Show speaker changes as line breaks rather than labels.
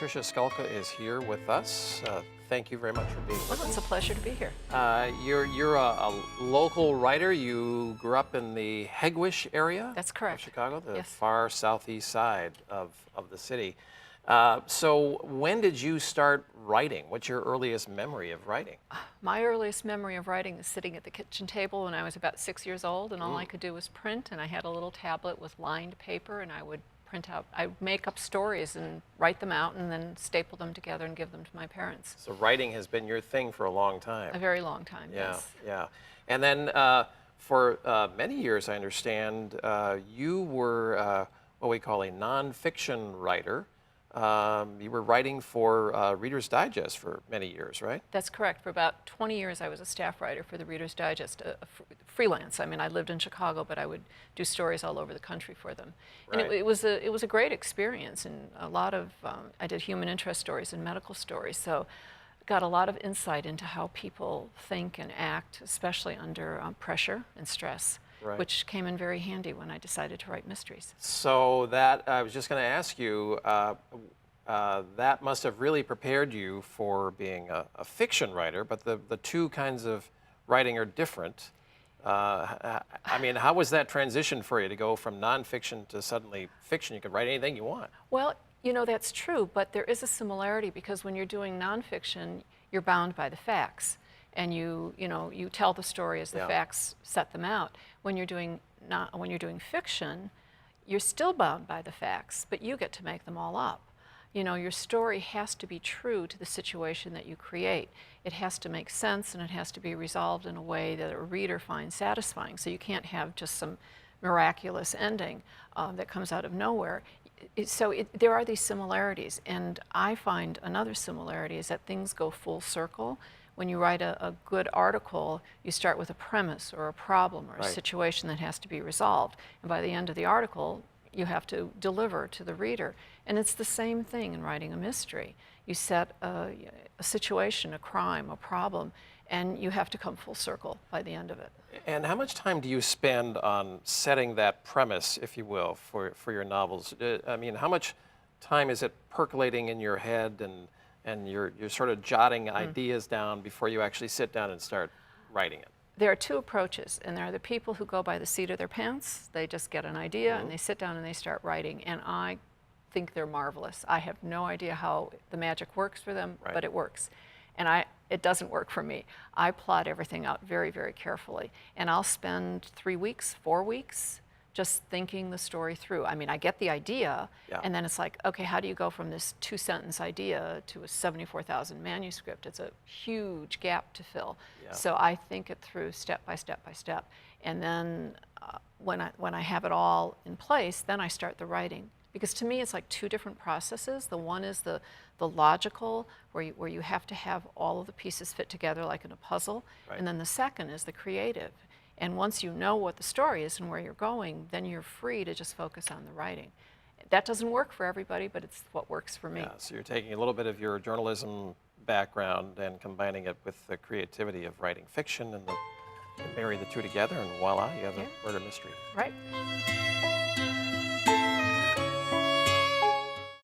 Patricia Skalka is here with us. Thank you very much for being with
Well, it's
us.
a pleasure to be here.
You're a local writer. You grew up in the Hegewisch area
That's
of
correct.
Chicago, the
Yes.
far southeast side of the city. So when did you start writing? What's your earliest memory of writing?
My earliest memory of writing is sitting at the kitchen table when I was about 6 years old, and all I could do was print, and I had a little tablet with lined paper, and I would print out, I would make up stories and write them out and then staple them together and give them to my parents.
So writing has been your thing for a long time.
A very long time,
Yeah,
yes.
yeah. And then for many years, I understand, you were what we call a nonfiction writer. You were writing for Reader's Digest for many years, right?
That's correct. For about 20 years, I was a staff writer for the Reader's Digest, freelance. I mean, I lived in Chicago, but I would do stories all over the country for them. And
Right.
it was a great experience, and a lot of, I did human interest stories and medical stories, so got a lot of insight into how people think and act, especially under pressure and stress,
Right.
which came in very handy when I decided to write mysteries.
So that I was just going to ask you, that must have really prepared you for being a fiction writer, but the two kinds of writing are different. I mean, how was that transition for you to go from nonfiction to suddenly fiction? You could write anything you want.
Well, you know, that's true, but there is a similarity because when you're doing nonfiction, you're bound by the facts. And you tell the story as the
Yeah.
facts set them out. When you're doing fiction, you're still bound by the facts, but you get to make them all up. You know, your story has to be true to the situation that you create. It has to make sense, and it has to be resolved in a way that a reader finds satisfying. So you can't have just some miraculous ending that comes out of nowhere. There are these similarities, and I find another similarity is that things go full circle. When you write a good article, you start with a premise or a problem or a
Right.
situation that has to be resolved. And by the end of the article, you have to deliver to the reader. And it's the same thing in writing a mystery. You set a situation, a crime, a problem, and you have to come full circle by the end of it.
And how much time do you spend on setting that premise, if you will, for your novels? I mean, how much time is it percolating in your head and you're sort of jotting ideas down before you actually sit down and start writing it?
There are two approaches, and there are the people who go by the seat of their pants. They just get an idea and they sit down and they start writing, and I think they're marvelous. I have no idea how the magic works for them,
Right.
but it works. And it doesn't work for me. I plot everything out very, very carefully, and I'll spend 3 weeks, 4 weeks just thinking the story through. I mean, I get the idea,
Yeah.
and then it's like, okay, how do you go from this 2-sentence idea to a 74,000 manuscript? It's a huge gap to fill.
Yeah.
So I think it through step by step by step. And then when I have it all in place, then I start the writing. Because to me, it's like two different processes. The one is the logical, where you have to have all of the pieces fit together like in a puzzle.
Right.
And then the second is the creative. And once you know what the story is and where you're going, then you're free to just focus on the writing. That doesn't work for everybody, but it's what works for me.
Yeah, so you're taking a little bit of your journalism background and combining it with the creativity of writing fiction, and you marry the two together, and voila, you have a murder mystery.
Right?